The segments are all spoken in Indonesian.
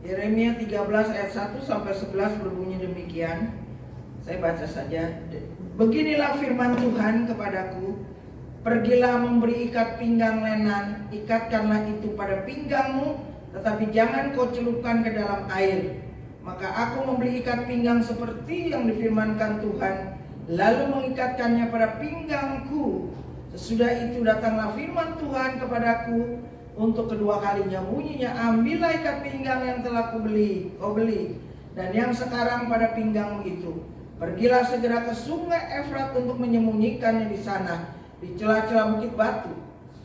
Yeremia 13 ayat 1 sampai 11 berbunyi demikian. Saya baca saja. Beginilah firman Tuhan kepadaku, pergilah memberi ikat pinggang lenan, ikatkanlah itu pada pinggangmu, tetapi jangan kau celupkan ke dalam air. Maka aku membeli ikat pinggang seperti yang difirmankan Tuhan, lalu mengikatkannya pada pinggangku. Sesudah itu datanglah firman Tuhan kepadaku untuk kedua kalinya, bunyinya, ambillah ikat pinggang yang telah kau beli, dan yang sekarang pada pinggangmu itu. Pergilah segera ke sungai Efrat untuk menyembunyikannya di sana, di celah-celah bukit batu.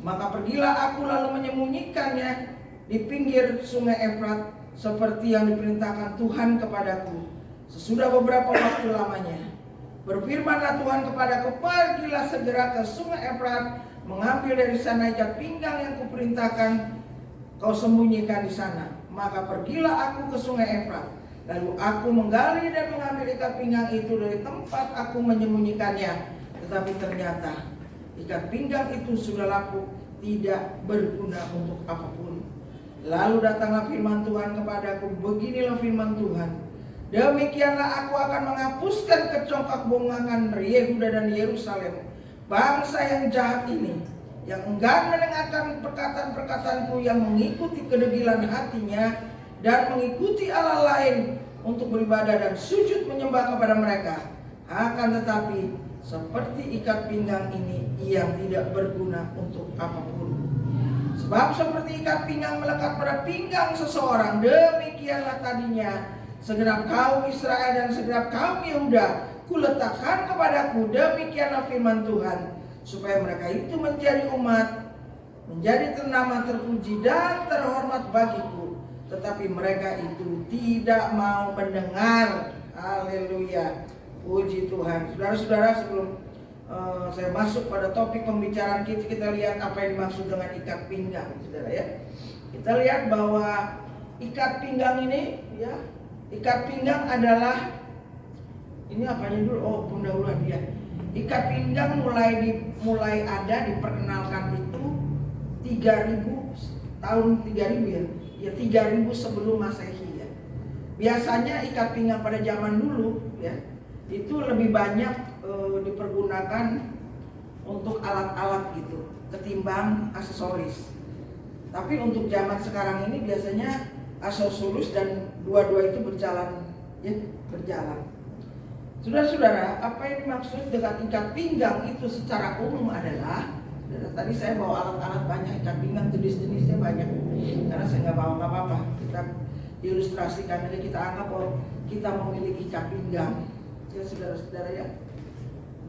Maka pergilah aku lalu menyembunyikannya di pinggir sungai Efrat, seperti yang diperintahkan Tuhan kepadaku. Sesudah beberapa waktu lamanya, berfirmanlah Tuhan kepadaku, pergilah segera ke sungai Efrat, mengambil dari sana ikat pinggang yang kuperintahkan kau sembunyikan di sana. Maka pergilah aku ke sungai Efrat, lalu aku menggali dan mengambil ikat pinggang itu dari tempat aku menyembunyikannya. Tetapi ternyata ikat pinggang itu sudah lapuk, tidak berguna untuk apapun. Lalu datanglah firman Tuhan kepadaku, beginilah firman Tuhan, demikianlah aku akan menghapuskan kecongkak bongangan Yehuda dan Yerusalem, bangsa yang jahat ini, yang enggan mendengarkan perkataan-perkataanku, yang mengikuti kedegilan hatinya dan mengikuti Allah lain untuk beribadah dan sujud menyembah kepada mereka. Akan tetapi seperti ikat pinggang ini yang tidak berguna untuk apapun. Sebab seperti ikat pinggang melekat pada pinggang seseorang, demikianlah tadinya segenap kaum Israel dan segenap kaum Yehuda kuletakkan kepadaku, demikianlah firman Tuhan, supaya mereka itu menjadi umat, menjadi ternama, terpuji dan terhormat bagiku. Tetapi mereka itu tidak mau mendengar. Haleluya, puji Tuhan. Saudara-saudara, sebelum saya masuk pada topik pembicaraan kita lihat apa yang dimaksud dengan ikat pinggang, saudara ya. Kita lihat bahwa ikat pinggang ini, ya, ikat pinggang adalah ini apanya dulu? Oh, pendahuluan dia. Ikat pinggang mulai ada diperkenalkan itu 3000 tahun 3000 ya. Ya 3000 sebelum Masehi ya. Biasanya ikat pinggang pada zaman dulu ya itu lebih banyak dipergunakan untuk alat-alat gitu ketimbang aksesoris. Tapi untuk zaman sekarang ini biasanya aksesoris dan dua-dua itu berjalan. Saudara-saudara, apa yang dimaksud dengan ikat pinggang itu secara umum adalah, tadi saya bawa alat-alat banyak, ikat pinggang jenis-jenisnya banyak. Karena saya nggak bawa apa-apa, kita ilustrasikan aja, kita anggap bahwa kita memiliki ikat pinggang. Ya saudara-saudara ya.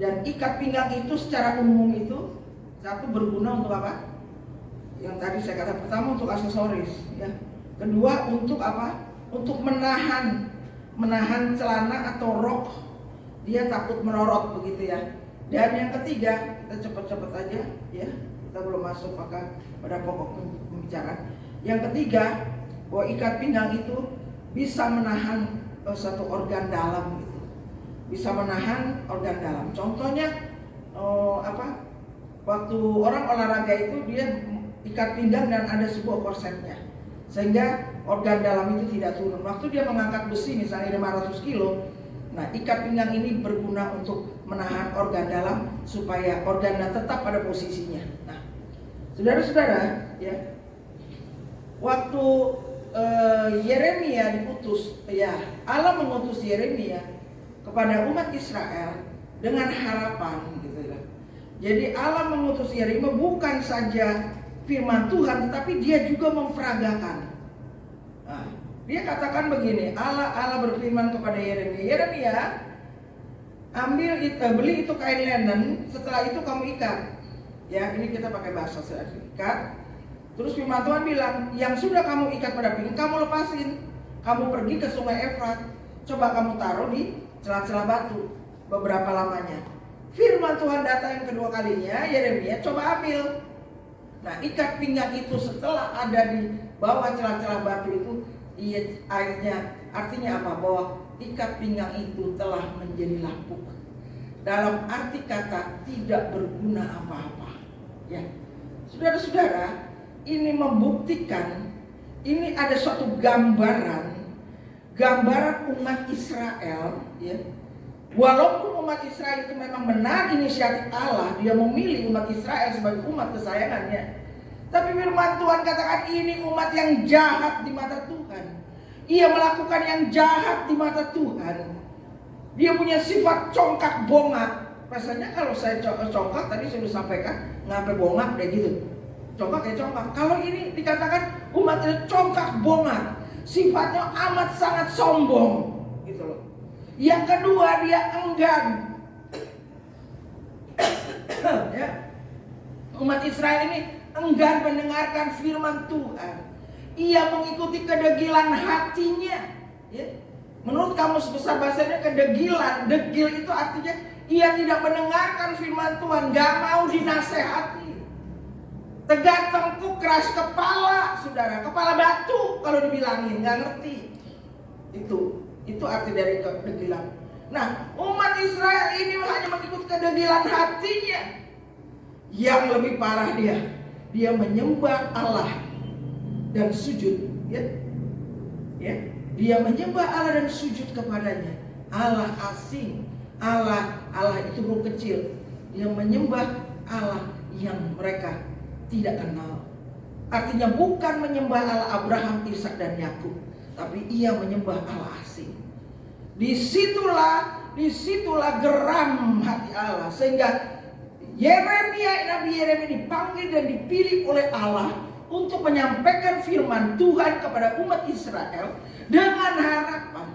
Dan ikat pinggang itu secara umum itu satu berguna untuk apa? Yang tadi saya kata, pertama untuk aksesoris ya. Kedua untuk apa? Untuk menahan celana atau rok, dia takut melorot begitu ya. Dan yang ketiga, kita cepat-cepat aja ya, kita belum masuk pada pokok pembicaraan. Yang ketiga, bahwa ikat pinggang itu bisa menahan satu organ dalam gitu. Bisa menahan organ dalam. Contohnya waktu orang olahraga itu dia ikat pinggang dan ada sebuah korsetnya, sehingga organ dalam itu tidak turun. Waktu dia mengangkat besi misalnya 500 kilo, nah ikat pinggang ini berguna untuk menahan organ dalam supaya organnya tetap pada posisinya. Nah, saudara-saudara ya, waktu Yeremia diutus, ya Allah mengutus Yeremia kepada umat Israel dengan harapan gitu ya. Jadi Allah mengutus Yeremia bukan saja firman Tuhan, tetapi dia juga memperagakan. Nah, dia katakan begini, Allah berfirman kepada Yeremia, beli itu kain linen, setelah itu kamu ikat. Ya, ini kita pakai bahasa ikat. Terus firman Tuhan bilang, yang sudah kamu ikat pada pinggang, kamu lepasin. Kamu pergi ke sungai Efrat, coba kamu taruh di celah-celah batu beberapa lamanya. Firman Tuhan datang yang kedua kalinya, Yeremia coba ambil. Nah, ikat pinggang itu setelah ada di bawah celah-celah batu itu, artinya apa? Bahwa ikat pinggang itu telah menjadi lapuk. Dalam arti kata tidak berguna apa-apa. Ya, saudara-saudara, ini membuktikan ini ada suatu gambaran umat Israel, ya. Walaupun umat Israel itu memang benar inisiatif Allah, dia memilih umat Israel sebagai umat kesayangannya. Tapi firman Tuhan katakan ini umat yang jahat di mata Tuhan. Ia melakukan yang jahat di mata Tuhan. Dia punya sifat congkak bongak. Rasanya kalau saya congkak tadi sudah sampaikan, ngapain bongak kayak gitu. Congkak kayak congkak. Kalau ini dikatakan umat itu congkak bongak. Sifatnya amat sangat sombong, gitu loh. Yang kedua dia enggan. Ya. Umat Israel ini enggan mendengarkan firman Tuhan. Ia mengikuti kedegilan hatinya, ya. Menurut kamus besar bahasanya kedegilan. Degil itu artinya ia tidak mendengarkan firman Tuhan, gak mau dinasehati. Tegak tengkuk, keras kepala, saudara. Kepala batu kalau dibilangin, gak ngerti. Itu arti dari kedegilan. Nah, umat Israel ini hanya mengikuti kedegilan hatinya. Yang lebih parah dia menyembah Allah dan sujud, ya. Dia menyembah Allah dan sujud kepadanya. Allah asing, Allah itu huruf kecil. Dia menyembah Allah yang mereka tidak kenal. Artinya bukan menyembah Allah Abraham, Ishak dan Yakub, tapi ia menyembah Allah asing. Disitulah geram hati Allah, sehingga Nabi Yeremia dipanggil dan dipilih oleh Allah untuk menyampaikan firman Tuhan kepada umat Israel dengan harapan,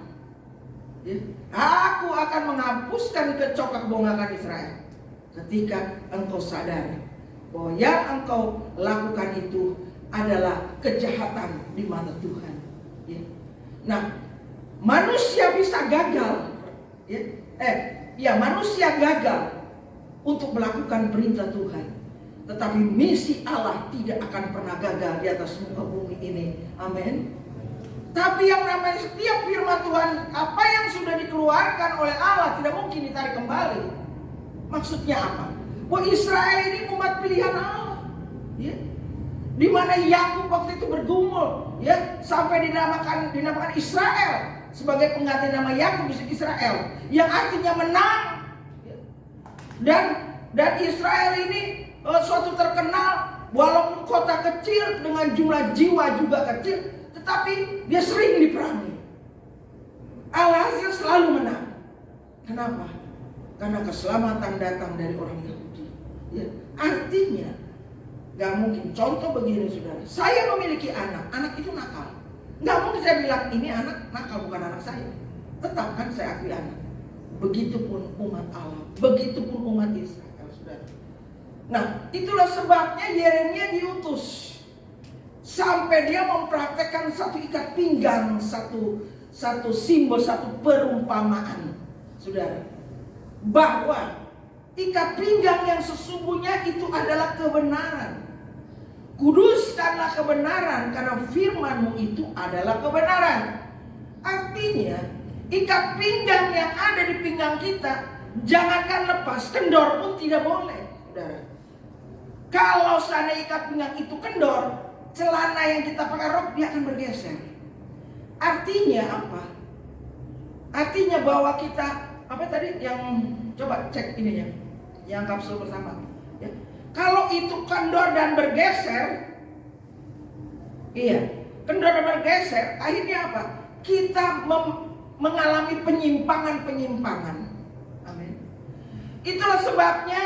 ya, aku akan menghapuskan kecongkak-bongkakan Israel ketika engkau sadar bahwa yang engkau lakukan itu adalah kejahatan di mata Tuhan, ya. Nah, manusia bisa gagal, ya. Manusia gagal untuk melakukan perintah Tuhan, tetapi misi Allah tidak akan pernah gagal di atas muka bumi ini. Amin. Tapi yang namanya setiap firman Tuhan, apa yang sudah dikeluarkan oleh Allah tidak mungkin ditarik kembali. Maksudnya apa? Bahwa Israel ini umat pilihan Allah, ya. Di mana Yakub waktu itu bergumul, ya, sampai dinamakan Israel sebagai pengganti nama Yakub Israel, yang artinya menang. Dan Israel ini suatu terkenal, walaupun kota kecil dengan jumlah jiwa juga kecil, tetapi dia sering diperangi. Alhasil selalu menang. Kenapa? Karena keselamatan datang dari orang Yahudi, ya. Artinya gak mungkin. Contoh begini, saudara, saya memiliki anak itu nakal. Gak mungkin saya bilang ini anak nakal, bukan anak saya. Tetap kan saya akui anak. Begitupun umat Allah, begitupun umat Israel, saudara. Nah, itulah sebabnya Yeremia diutus sampai dia mempraktekkan satu ikat pinggang, satu simbol, satu perumpamaan, saudara, bahwa ikat pinggang yang sesungguhnya itu adalah kebenaran. Kuduskanlah kebenaran, karena firman-Mu itu adalah kebenaran. Artinya ikat pinggang yang ada di pinggang kita jangankan lepas, kendor pun tidak boleh, saudara. Kalau seandainya ikat pinggang itu kendor, celana yang kita pakai rok dia akan bergeser. Artinya apa? Artinya bahwa kita, apa tadi yang coba cek ininya, yang kapsul pertama, ya. Kalau itu kendor dan bergeser, iya, kendor dan bergeser, akhirnya apa? Kita mengalami penyimpangan-penyimpangan. Amin. Itulah sebabnya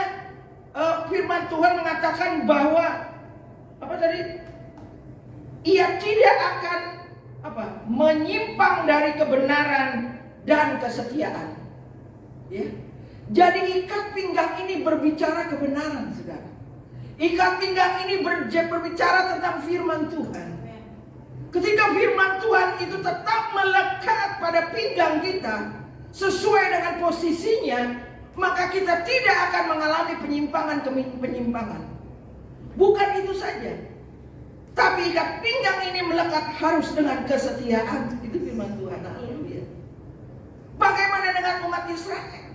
firman Tuhan mengatakan bahwa apa tadi? Ia tidak akan menyimpang dari kebenaran dan kesetiaan. Ya. Jadi ikat pinggang ini berbicara kebenaran, saudara. Ikat pinggang ini berbicara tentang firman Tuhan. Ketika firman Tuhan itu tetap melekat pada pinggang kita sesuai dengan posisinya, maka kita tidak akan mengalami penyimpangan. Bukan itu saja, tapi ikat pinggang ini melekat harus dengan kesetiaan. Itu firman Tuhan. Haleluya. Bagaimana dengan umat Israel?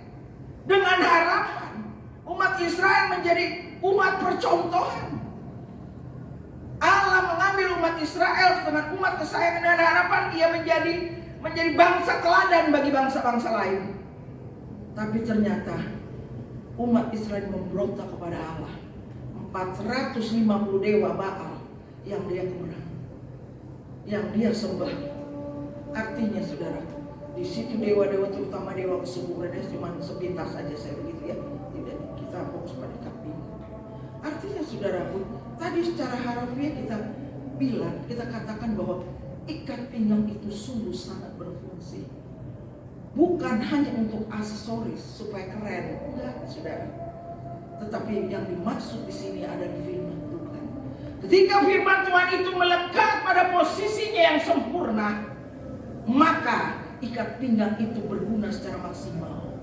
Dengan harapan umat Israel menjadi umat percontohan. Allah Allah mengambil umat Israel dengan umat kesayangan dan harapan, ia menjadi bangsa teladan bagi bangsa-bangsa lain. Tapi ternyata umat Israel memberontak kepada Allah. 450 dewa Baal yang dia kurang, yang dia sembah. Artinya saudara, di situ dewa-dewa, terutama dewa kesuburan, cuma sepintas saja saya begitu ya. Tidak, kita fokus pada ikat pinggang. Artinya saudaraku, tadi secara harfiah kita katakan bahwa ikat pinggang itu sungguh sangat berfungsi. Bukan hanya untuk aksesoris supaya keren, enggak saudara. Tetapi yang dimaksud di sini adalah firman Tuhan. Ketika firman Tuhan itu melekat pada posisinya yang sempurna, maka ikat pinggang itu berguna secara maksimal.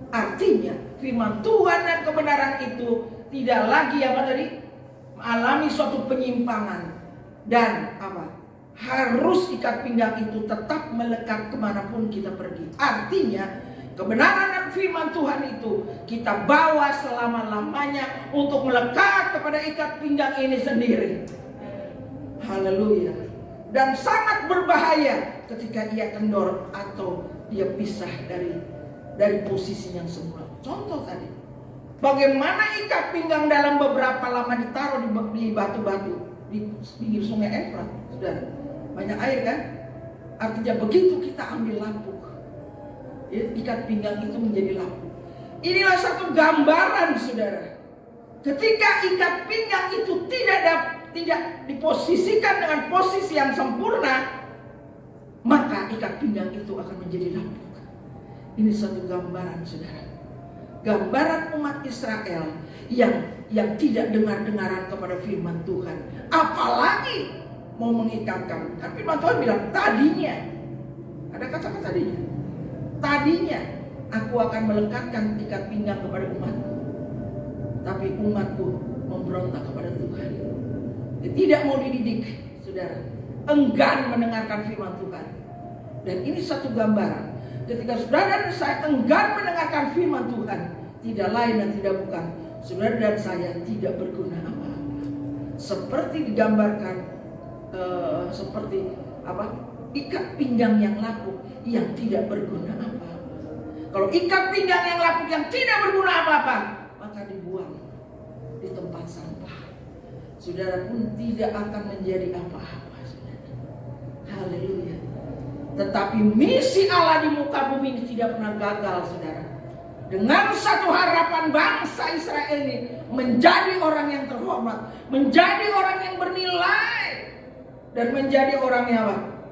Artinya firman Tuhan dan kebenaran itu tidak lagi mengalami suatu penyimpangan, dan harus ikat pinggang itu tetap melekat kemanapun kita pergi. Artinya kebenaran dan firman Tuhan itu kita bawa selama-lamanya untuk melekat kepada ikat pinggang ini sendiri. Haleluya. Dan sangat berbahaya ketika ia kendor atau dia pisah dari posisi yang semula. Contoh tadi, bagaimana ikat pinggang dalam beberapa lama ditaruh di batu-batu di pinggir sungai Efrat, saudara, banyak air kan? Artinya begitu kita ambil lapuk, ikat pinggang itu menjadi lapuk. Inilah satu gambaran saudara. Ketika ikat pinggang itu tidak diposisikan dengan posisi yang sempurna, maka ikat pinggang itu akan menjadi lapuk. Ini satu gambaran saudara. Gambaran umat Israel yang tidak dengar-dengaran kepada firman Tuhan. Apalagi mau mengikatkan. Kan firman Tuhan bilang tadinya. Ada kata-kata tadinya. Tadinya aku akan melekatkan ikat pinggang kepada umatku. Tapi umatku memberontak kepada Tuhan. Dia tidak mau dididik, saudara. Enggan mendengarkan firman Tuhan. Dan ini satu gambaran. Ketika saudara dan saya enggan mendengarkan firman Tuhan, tidak lain dan tidak bukan, saudara dan saya tidak berguna apa-apa. Seperti digambarkan, seperti ikat pinggang yang lapuk yang tidak berguna apa-apa. Kalau ikat pinggang yang lapuk yang tidak berguna apa-apa, maka dibuang di tempat sampah. Saudara pun tidak akan menjadi apa-apa, saudara. Haleluya. Tetapi misi Allah di muka bumi ini tidak pernah gagal, saudara. Dengan satu harapan bangsa Israel ini menjadi orang yang terhormat, menjadi orang yang bernilai, dan menjadi orang yang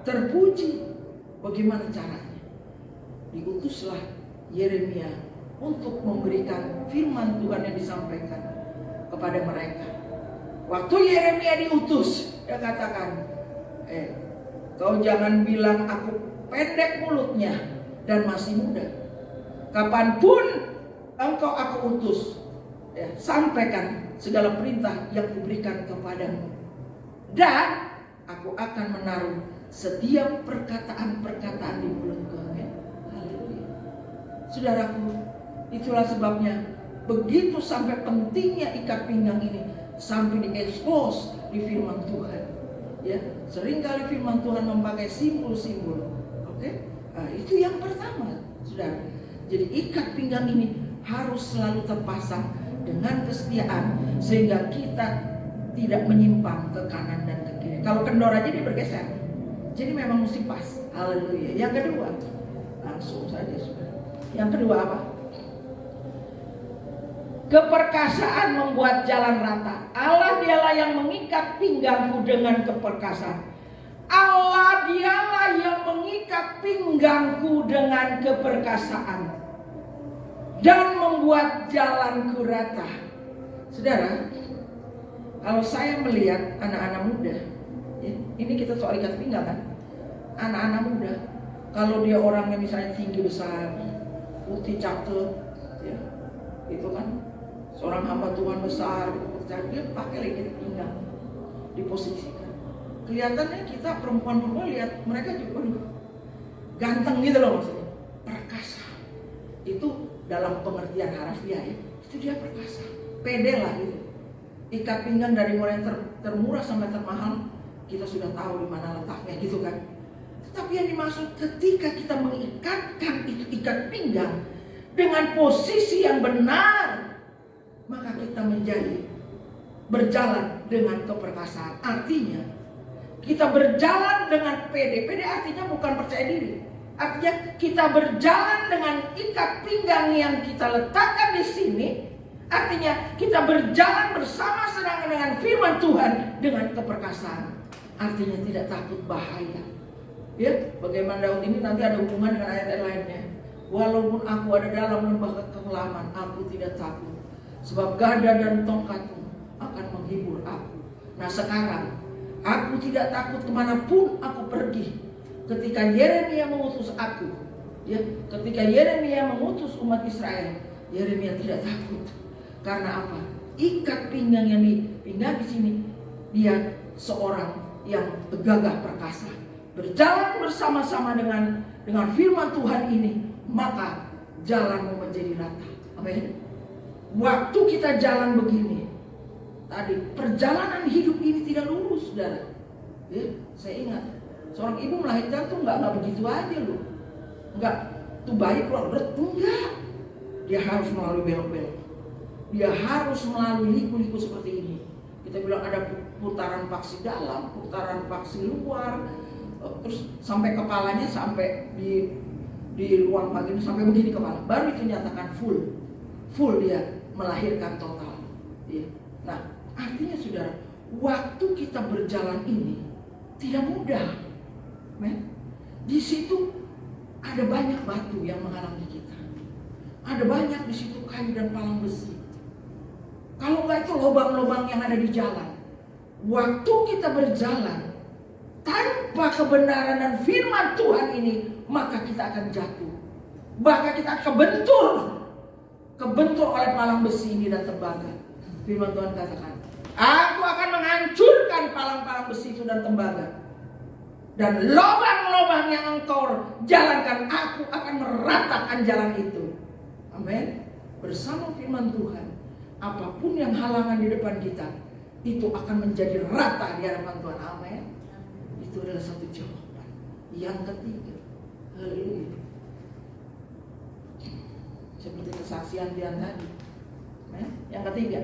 terpuji. Bagaimana caranya? Diutuslah Yeremia untuk memberikan firman Tuhan yang disampaikan kepada mereka. Waktu Yeremia diutus, dia katakan, kau jangan bilang aku pendek mulutnya dan masih muda. Kapanpun engkau aku utus, sampaikan segala perintah yang kuberikan kepadamu. Dan aku akan menaruh setiap perkataan-perkataan di mulutku. Haleluya. Saudaraku, itulah sebabnya begitu sampai pentingnya ikat pinggang ini sampai diekspos di firman Tuhan. Ya, seringkali firman Tuhan memakai simbol-simbol. Oke? Nah, itu yang pertama, saudara. Jadi ikat pinggang ini harus selalu terpasang dengan kesetiaan sehingga kita tidak menyimpang ke kanan dan ke kiri. Kalau kendor aja dia bergeser. Jadi memang mesti pas. Haleluya. Yang kedua, langsung saja saudara. Yang kedua apa? Keperkasaan membuat jalan rata. Allah dialah yang mengikat pinggangku dengan keperkasaan. Allah dialah yang mengikat pinggangku dengan keperkasaan dan membuat jalanku rata. Saudara, kalau saya melihat anak-anak muda, ini kita soal ikat pinggang kan, anak-anak muda, kalau dia orangnya misalnya tinggi besar, putih cakep, ya, itu kan, seorang hamba Tuhan besar, dia pakai ikat pinggang, diposisikan. Kelihatannya kita perempuan-perempuan lihat mereka juga ganteng gitu loh maksudnya, perkasa. Itu dalam pengertian harfiah ya, itu dia perkasa, pede lah gitu. Ikat pinggang dari mulai termurah sampai termahal, kita sudah tahu di mana letaknya gitu kan. Tetapi yang dimaksud ketika kita mengikatkan itu ikat pinggang dengan posisi yang benar, maka kita menjadi berjalan dengan keperkasaan. Artinya kita berjalan dengan pede. Pede artinya bukan percaya diri. Artinya kita berjalan dengan ikat pinggang yang kita letakkan di sini. Artinya kita berjalan bersama-sama dengan firman Tuhan dengan keperkasaan. Artinya tidak takut bahaya. Ya, bagaimana Daud ini nanti ada hubungan dengan ayat lainnya. Walaupun aku ada dalam lembah kekelaman, aku tidak takut. Sebab gada dan tongkatmu akan menghibur aku. Nah sekarang, aku tidak takut kemanapun aku pergi. Ketika Yeremia mengutus aku, ya, ketika Yeremia mengutus umat Israel, Yeremia tidak takut. Karena apa? Ikat pinggang yang dipinggang di sini, dia seorang yang gagah perkasa, berjalan bersama-sama dengan firman Tuhan ini, maka jalanmu menjadi rata. Amin. Waktu kita jalan begini, tadi perjalanan hidup ini tidak lurus, saudara. Ya, saya ingat seorang ibu melahirkan tuh nggak begitu aja loh, nggak tuh bayi keluar enggak, dia harus melalui belok-belok. Dia harus melalui liku-liku seperti ini. Kita bilang ada putaran paksi dalam, putaran paksi luar, terus sampai kepalanya sampai di ruang vagina sampai begini kepala. Baru itu nyatakan full dia melahirkan total. Ya. Nah, artinya saudara, waktu kita berjalan ini tidak mudah. Men. Di situ ada banyak batu yang menghalangi kita. Ada banyak di situ kayu dan palang besi. Kalau enggak itu lubang-lubang yang ada di jalan. Waktu kita berjalan tanpa kebenaran dan firman Tuhan ini, maka kita akan jatuh. Bahkan kita akan kebentur oleh palang besi ini dan tembaga. Firman Tuhan katakan, aku akan menghancurkan palang-palang besi itu dan tembaga. Dan lubang-lubang yang engkau jalankan, aku akan meratakan jalan itu. Amin. Bersama firman Tuhan, apapun yang halangan di depan kita, itu akan menjadi rata di hadapan Tuhan. Amin. Itu adalah satu jawaban. Yang ketiga, haleluya. Seperti kesaksian dia tadi. Yang ketiga,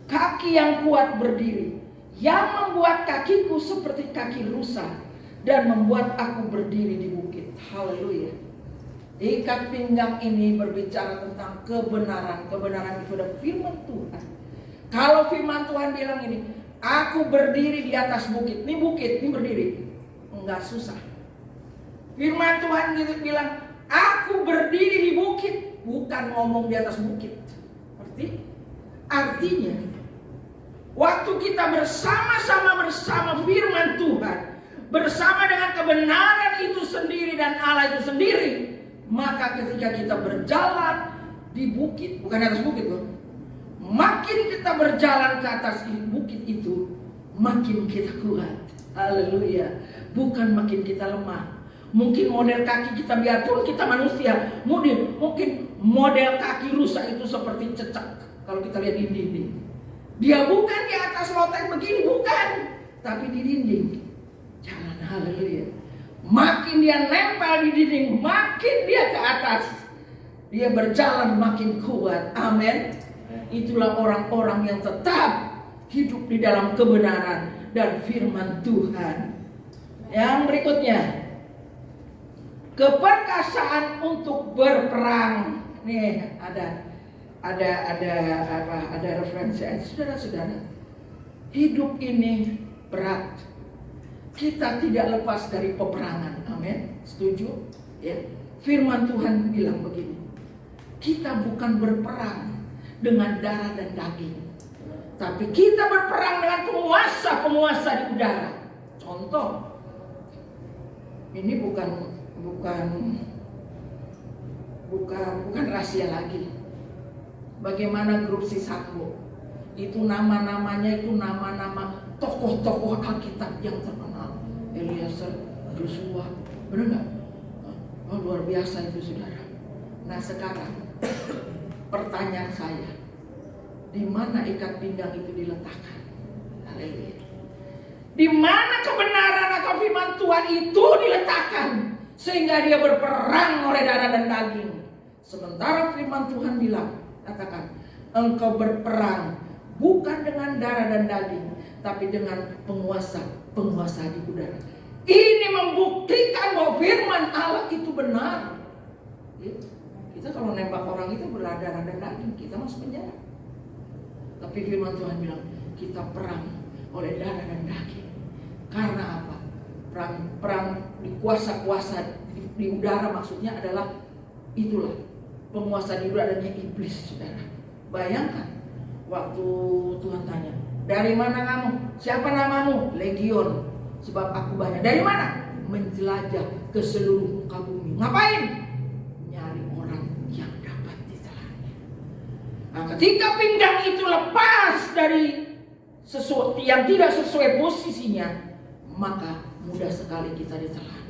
kaki yang kuat berdiri, yang membuat kakiku seperti kaki rusa dan membuat aku berdiri di bukit. Haleluya. Ikat pinggang ini berbicara tentang kebenaran. Kebenaran itu adalah firman Tuhan. Kalau firman Tuhan bilang ini, aku berdiri di atas bukit. Ini bukit, ini berdiri. Enggak susah. Firman Tuhan gitu bilang, aku berdiri di bukit. Bukan ngomong di atas bukit. Artinya, waktu kita bersama-sama bersama firman Tuhan, bersama dengan kebenaran itu sendiri dan Allah itu sendiri, maka ketika kita berjalan di bukit, bukan di atas bukit loh, makin kita berjalan ke atas bukit itu, makin kita kuat. Haleluya. Bukan makin kita lemah. Mungkin model kaki kita biarpun kita manusia, mungkin model kaki rusak itu seperti cecak. Kalau kita lihat di dinding, dia bukan di atas loteng begini, bukan, tapi di dinding. Jalan, haleluya. Makin dia nempel di dinding, makin dia ke atas. Dia berjalan makin kuat. Amin. Itulah orang-orang yang tetap hidup di dalam kebenaran dan firman Tuhan. Yang berikutnya, keperkasaan untuk berperang. Nih ada referensi. Saudara-saudara, hidup ini berat. Kita tidak lepas dari peperangan. Amin. Setuju? Ya. Firman Tuhan bilang begini. Kita bukan berperang dengan darah dan daging, tapi kita berperang dengan penguasa-penguasa di udara. Contoh, ini bukan rahasia lagi. Bagaimana grup si Sambo, itu nama-namanya itu nama-nama tokoh-tokoh Alkitab yang terkenal. Eliezer, Joshua, benar nggak? Oh, luar biasa itu saudara. Nah sekarang pertanyaan saya, di mana ikat pinggang itu diletakkan. Haleluya. Di mana kebenaran atau firman Tuhan itu diletakkan sehingga dia berperang oleh darah dan daging. Sementara firman Tuhan bilang, katakan, engkau berperang bukan dengan darah dan daging, tapi dengan penguasa di udara. Ini membuktikan bahwa firman Allah itu benar. Kita kalau nembak orang itu berdarah dan daging, kita masuk penjara. Tapi firman Tuhan bilang, kita perang oleh darah dan daging. Karena apa? Perang di kuasa-kuasa di udara, maksudnya adalah itulah penguasa di udara, adanya iblis, saudara. Bayangkan waktu Tuhan tanya, dari mana kamu? Siapa namamu? Legion, sebab aku banyak. Dari mana? Menjelajah ke seluruh muka bumi. Ngapain? Nyari orang yang dapat ditelannya. Nah, ketika pinggang itu lepas dari sesuatu yang tidak sesuai posisinya, maka mudah sekali kita ditelan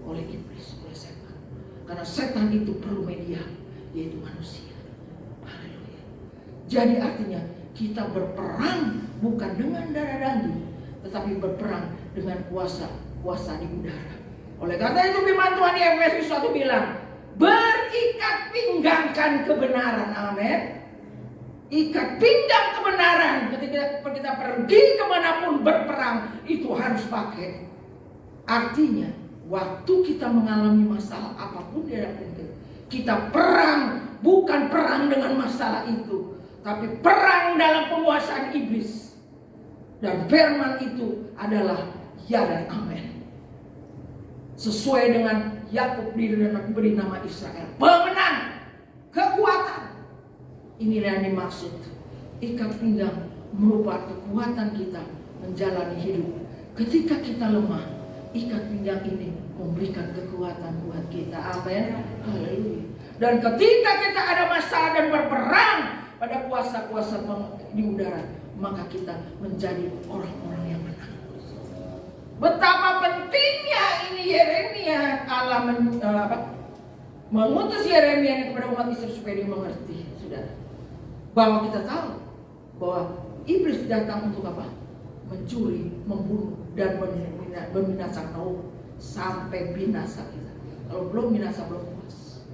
oleh iblis, oleh setan. Karena setan itu perlu media, yaitu manusia. Haleluya. Jadi artinya kita berperang bukan dengan darah daging, tetapi berperang dengan kuasa di udara. Oleh karena itu firman Tuhan di Efesus 1 bilang, berikat pinggangkan kebenaran. Amin. Ikat pinggang kebenaran. Ketika kita pergi kemanapun berperang, itu harus pakai. Artinya waktu kita mengalami masalah apapun di hadapan kita perang, bukan perang dengan masalah itu, tapi perang dalam penguasaan iblis. Dan firman itu adalah ya dan amin. Sesuai dengan Yakub diberi nama Israel, pemenang, kekuatan. Inilah yang dimaksud. Ikat pinggang merupakan kekuatan kita menjalani hidup. Ketika kita lemah, ikat pinggang ini memberikan kekuatan buat kita. Amin. Haleluya. Dan ketika kita ada masalah dan berperang pada kuasa-kuasa di udara, maka kita menjadi orang-orang yang menang. Betapa pentingnya ini Yeremia, Allah mengutus Yeremia ini kepada umat Israel supaya dia mengerti, saudara, bahwa kita tahu bahwa iblis datang untuk apa? Mencuri, membunuh, dan membinasakan sampai binasa kita. Kalau belum binasa, belum puas.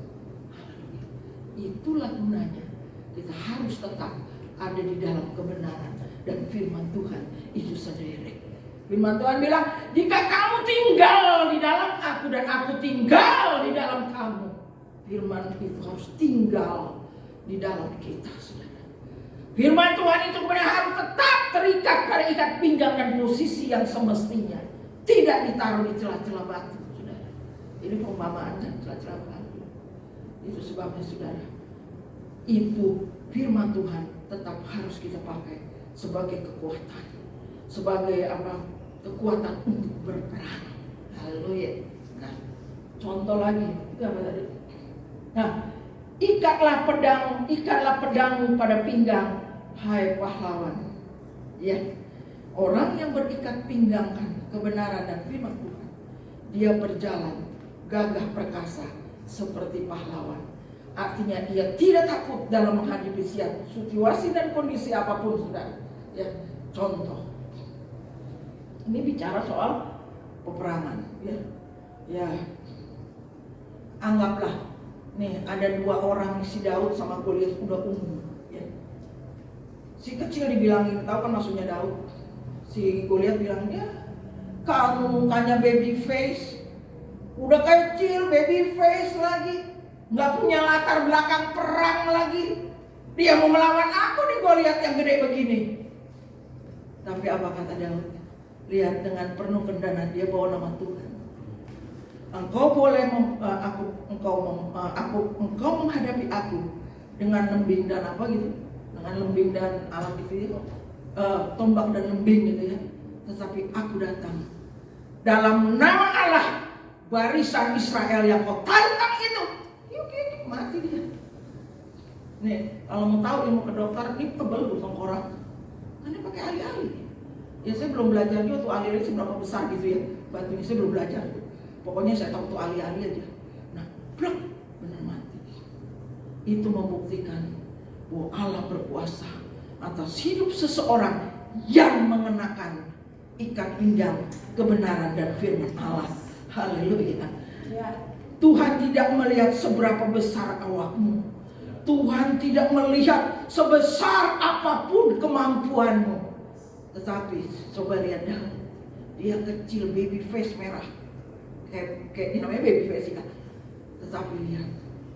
Itulah gunanya kita harus tetap ada di dalam kebenaran dan firman Tuhan itu sendiri. Firman Tuhan bilang, jika kamu tinggal di dalam aku dan aku tinggal di dalam kamu, firman itu harus tinggal di dalam kita, saudara. Firman Tuhan itu kemudian harus tetap terikat pada ikat pinggang dan posisi yang semestinya, tidak ditaruh di celah-celah batu, saudara. Ini perumpamaan dan celah-celah batu. Itu sebabnya, saudara, itu firman Tuhan tetap harus kita pakai sebagai kekuatan, sebagai apa? Kekuatan untuk berperang. Haleluya. Nah, contoh lagi, itu apa tadi? Nah, ikatlah pedangmu pada pinggang, hai pahlawan. Ya, orang yang berikat pinggangkan kebenaran dan firman Tuhan, dia berjalan gagah perkasa seperti pahlawan. Artinya dia tidak takut dalam menghadapi situasi dan kondisi apapun, saudara. Ya, contoh. Ini bicara soal peperangan, ya. Ya. Anggaplah nih ada dua orang, si Daud sama Goliat, udah umum, ya. Si kecil dibilangin, tahu kan maksudnya Daud. Si Goliat bilang, ya kamu mukanya baby face, udah kecil baby face lagi, nggak punya latar belakang perang lagi. Dia mau melawan aku nih, Goliat yang gede begini. Tapi apa kata Daud? Lihat, dengan penuh kerendahan dia bawa nama Tuhan. Engkau boleh engkau menghadapi aku dengan lembing dan apa gitu, dengan lembing dan alat itu, tombak dan lembing gitu ya. Tetapi aku datang dalam nama Allah, barisan Israel yang kau tantang itu. Yuk, mati dia. Nih, kalau mau tahu dia mau ke dokter, ini tebal tuh tengkorak. Ini pakai alih-alih. Ya saya belum belajar juga tuh alih-alih seberapa besar gitu ya. Batu ini saya belum belajar. Pokoknya saya tahu tuh alih-alih aja. Nah, benar mati. Itu membuktikan bahwa Allah berkuasa atas hidup seseorang yang mengenakan ikat pinggang kebenaran dan firman Allah. Haleluya. Tuhan tidak melihat seberapa besar awakmu. Tuhan tidak melihat sebesar apapun kemampuanmu. Tetapi coba lihat Daud, dia kecil, baby face merah, kayak namanya baby face kan. Tetapi lihat,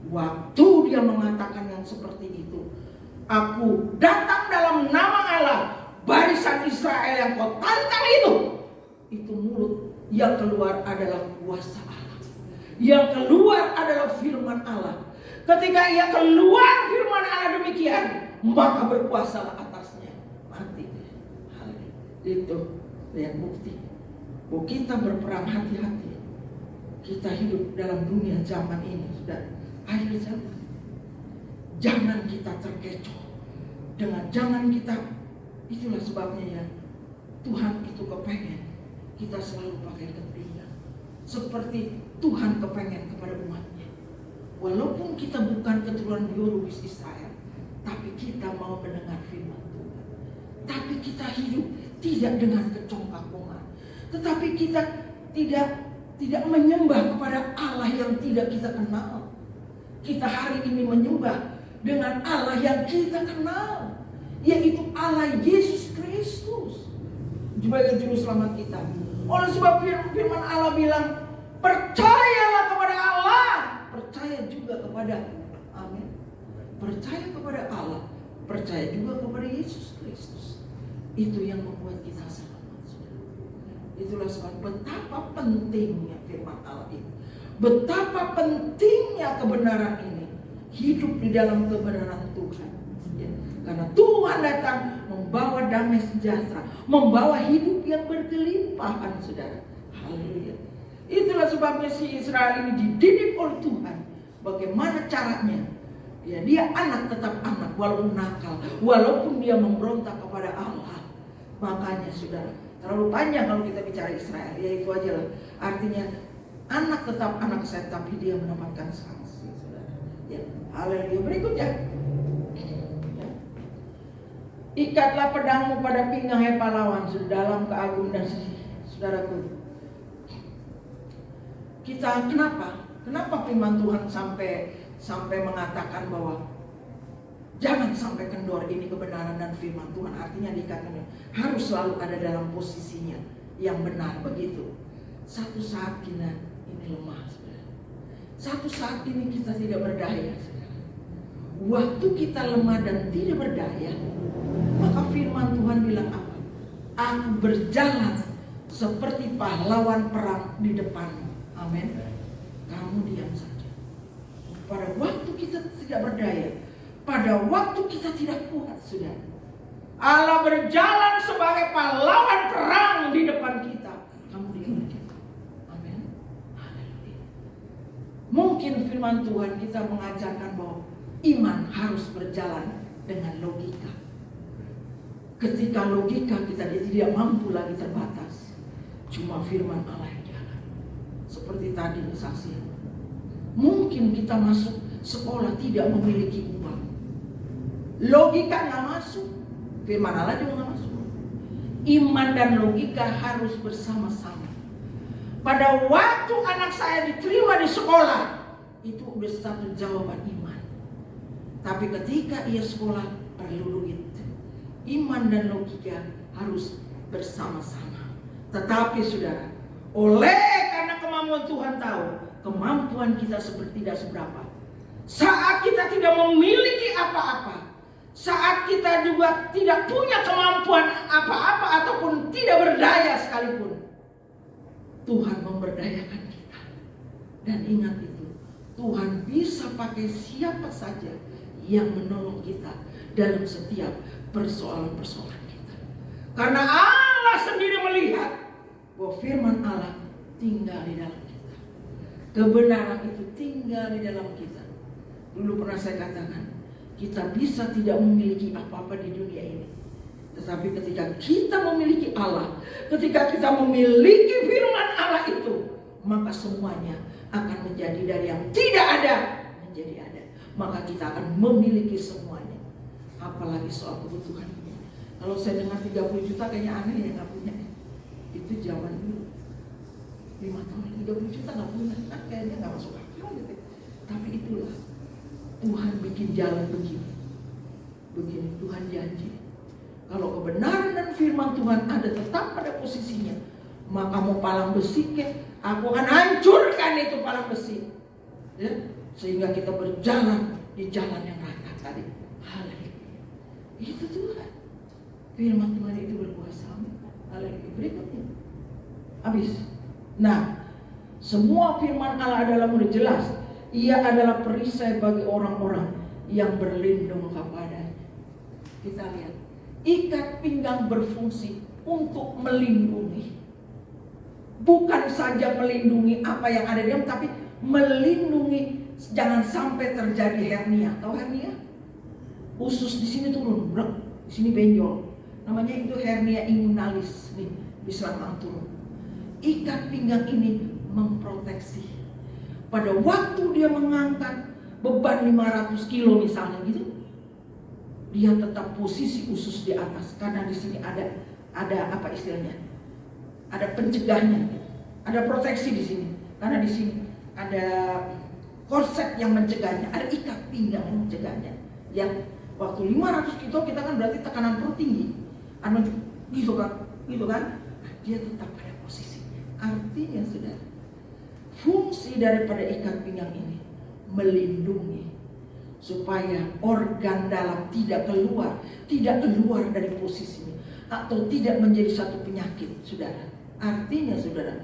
waktu dia mengatakan yang seperti itu, aku datang dalam nama Allah, barisan Israel yang kau tantang itu mulut yang keluar adalah kuasa Allah, yang keluar adalah firman Allah. Ketika ia keluar firman Allah demikian, maka berkuasalah atasnya, mati. Itu lihat bukti bahwa kita berperang hati-hati. Kita hidup dalam dunia zaman ini sudah akhir zaman. Jangan kita terkecoh dengan jangan kita. Itulah sebabnya ya, Tuhan itu kepengen kita selalu pakai ikat pinggang seperti Tuhan kepengen kepada umatnya. Walaupun kita bukan keturunan biologis Israel, tapi kita mau mendengar firman Tuhan. Tapi kita hidup tidak dengan kecongkakongan, tetapi kita tidak menyembah kepada Allah yang tidak kita kenal. Kita hari ini menyembah dengan Allah yang kita kenal, yaitu Allah Yesus Kristus, sebagai juru selamat kita. Oleh sebab firman Allah bilang, percayalah kepada Allah, percaya juga kepada amin. Percaya kepada Allah, percaya juga kepada Yesus Kristus. Itu yang membuat kita selamat. Itulah sebab betapa pentingnya firman Allah ini, betapa pentingnya kebenaran ini, hidup di dalam kebenaran Tuhan. Ya, karena Tuhan datang membawa damai sejahtera, membawa hidup yang berkelimpahan, saudara. Haleluya. Itulah sebabnya si Israel ini dididik oleh Tuhan. Bagaimana caranya? Ya, dia anak tetap anak walaupun nakal, walaupun dia memberontak kepada Allah. Makanya saudara, terlalu panjang kalau kita bicara Israel. Ya itu aja lah. Artinya anak tetap anak saya, tapi dia mendapatkan sanksi, saudara. Ya, haleluya. Berikutnya, ya. Ikatlah pedangmu pada pinggang hai pahlawan, dalam keagungan dan saudaraku. Kita kenapa firman Tuhan sampai mengatakan bahwa jangan sampai kendor ini kebenaran dan firman Tuhan. Artinya dikatakan harus selalu ada dalam posisinya yang benar, begitu. Satu saat kita ini lemah, saudara. Satu saat ini kita tidak berdaya, saudara. Waktu kita lemah dan tidak berdaya, maka firman Tuhan bilang apa? Aku berjalan seperti pahlawan perang di depanmu. Amin. Kamu diam saja. Pada waktu kita tidak berdaya, pada waktu kita tidak kuat, saudara, Allah berjalan sebagai pahlawan perang di depan kita. Kamu diam saja. Amin. Haleluya. Mungkin firman Tuhan kita mengajarkan bahwa iman harus berjalan dengan logika. Ketika logika kita tidak mampu lagi, terbatas, cuma firman Allah yang jalan. Seperti tadi saksi, mungkin kita masuk sekolah tidak memiliki uang, logika nggak masuk, firman Allah juga nggak masuk. Iman dan logika harus bersama-sama. Pada waktu anak saya diterima di sekolah, itu udah satu jawaban iman. Tapi ketika ia sekolah perlu duit, iman dan logika harus bersama-sama. Tetapi saudara, oleh karena kemampuan Tuhan tahu kemampuan kita tidak seberapa. Saat kita tidak memiliki apa-apa, saat kita juga tidak punya kemampuan apa-apa ataupun tidak berdaya sekalipun, Tuhan memberdayakan kita. Dan ingat itu, Tuhan bisa pakai siapa saja yang menolong kita dalam setiap persoalan-persoalan kita. Karena Allah sendiri melihat bahwa firman Allah tinggal di dalam kita. Kebenaran itu tinggal di dalam kita. Dulu pernah saya katakan, kita bisa tidak memiliki apa-apa di dunia ini, tetapi ketika kita memiliki Allah, ketika kita memiliki firman Allah itu, maka semuanya akan menjadi dari yang tidak ada menjadi ada. Maka kita akan memiliki semuanya. apalagi soal kebutuhan. Kalau saya dengar 30 juta kayaknya aneh ya nggak punya. Itu zaman dulu 5 tahun 30 juta nggak punya, kan kayaknya nggak masuk akal gitu. Tapi itulah Tuhan bikin jalan begini. Tuhan janji. Kalau kebenaran dan firman Tuhan ada tetap pada posisinya, maka mau palang besi aku akan hancurkan itu palang besi. Ya, sehingga kita berjalan di jalan yang rata tadi. Haleluya. Itu Tuhan. Firman Tuhan itu berkuasa. Haleluya. Berikutnya. Habis. Nah, semua firman Allah adalah mudah jelas. Ia adalah perisai bagi orang-orang yang berlindung kepadanya. Kita lihat. Ikat pinggang berfungsi untuk melindungi. Bukan saja melindungi apa yang ada di dalam, tapi melindungi jangan sampai terjadi hernia. Tahu hernia? Usus di sini turun, di sini benjol. Namanya itu hernia inguinalis nih, di selangkang turun. Ikat pinggang ini memproteksi. Pada waktu dia mengangkat beban 500 kilo misalnya gitu, dia tetap posisi usus di atas karena di sini ada apa istilahnya? Ada pencegahnya, ada proteksi di sini. Karena di sini ada korset yang mencegahnya, ada ikat pinggang yang mencegahnya. Ya, waktu 500 kilo kita kan berarti tekanan perut tinggi. Gitu kan? Nah, dia tetap pada posisinya. Artinya saudara, fungsi daripada ikat pinggang ini melindungi supaya organ dalam tidak keluar dari posisinya atau tidak menjadi satu penyakit, saudara. Artinya saudara,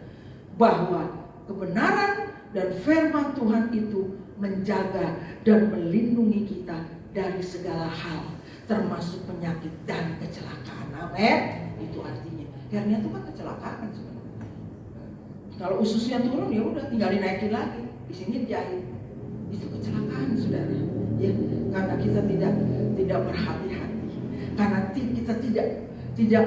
bahwa kebenaran dan firman Tuhan itu menjaga dan melindungi kita dari segala hal, termasuk penyakit dan kecelakaan. Amin. Itu artinya. Hernia itu kan kecelakaan sebenarnya. Kalau ususnya turun ya udah tinggal dinaikin lagi. Di sini dijahit. Itu kecelakaan, saudara. Ya, karena kita tidak berhati-hati. Karena kita tidak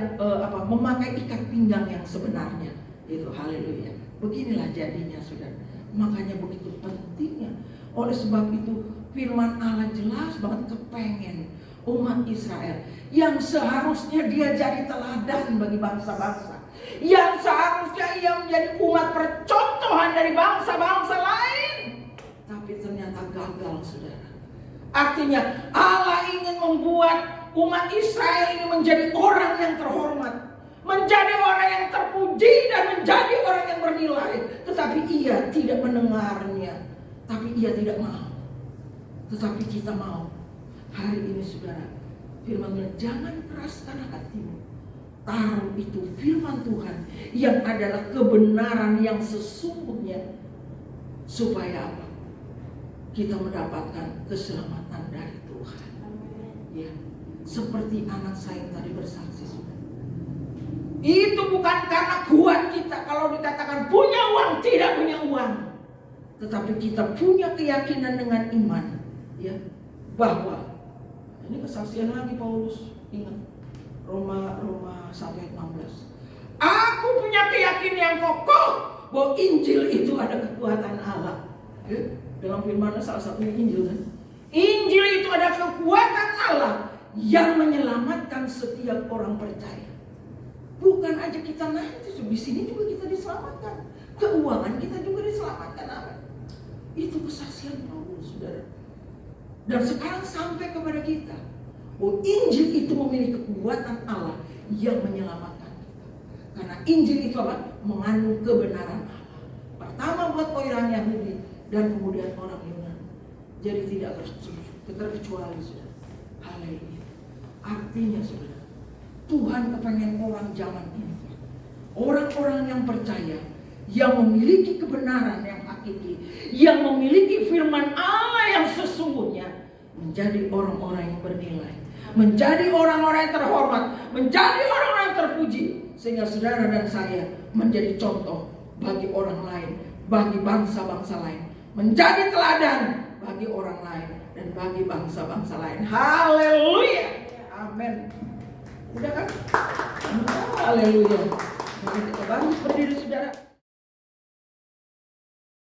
memakai ikat pinggang yang sebenarnya. Itu haleluya. Beginilah jadinya, saudara. Makanya begitu pentingnya. Oleh sebab itu firman Allah jelas banget kepengen umat Israel yang seharusnya dia jadi teladan bagi bangsa-bangsa, yang seharusnya ia menjadi umat percontohan dari bangsa-bangsa lain, tapi ternyata gagal, saudara. Artinya Allah ingin membuat umat Israel ini menjadi orang yang terhormat, menjadi orang yang terpuji, dan menjadi orang yang bernilai. Tetapi ia tidak mendengarnya, tapi ia tidak mau. Tetapi kita mau. Hari ini saudara, firman-Nya, jangan keraskan hatimu. Taruh itu firman Tuhan yang adalah kebenaran yang sesungguhnya, supaya apa? Kita mendapatkan keselamatan dari Tuhan. Ya, seperti anak saya yang tadi bersaksi, saudara. Itu bukan karena kuat kita. Kalau dikatakan punya uang, tidak punya uang, tetapi kita punya keyakinan dengan iman, ya, bahwa ini kesaksian lagi Paulus, ingat Roma 1 ayat 16. Aku punya keyakinan yang kokoh bahwa Injil itu ada kekuatan Allah. Ya, dalam firman salah satunya Injil kan. Injil itu ada kekuatan Allah yang menyelamatkan setiap orang percaya. Bukan aja kita nanti, di sini juga kita diselamatkan. Keuangan kita juga diselamatkan. Amin. Itu kesaksian Paulus, saudara. Dan sekarang sampai kepada kita, bahwa Injil itu memiliki kekuatan Allah yang menyelamatkan kita. Karena Injil itu apa? Mengandung kebenaran Allah. Pertama buat orang Yahudi dan kemudian orang Yunani. Jadi tidak terkecuali, saudara. Haleluya. Artinya, saudara, Tuhan kepengen orang zaman ini, orang-orang yang percaya, yang memiliki kebenaran yang hakiki, yang memiliki firman Allah yang sesungguhnya, menjadi orang-orang yang bernilai, menjadi orang-orang yang terhormat, menjadi orang-orang yang terpuji, sehingga saudara dan saya menjadi contoh bagi orang lain, bagi bangsa-bangsa lain, menjadi teladan bagi orang lain dan bagi bangsa-bangsa lain. Haleluya. Amin. Udah kan? Haleluya. Mari kita bangkit berdiri, saudara.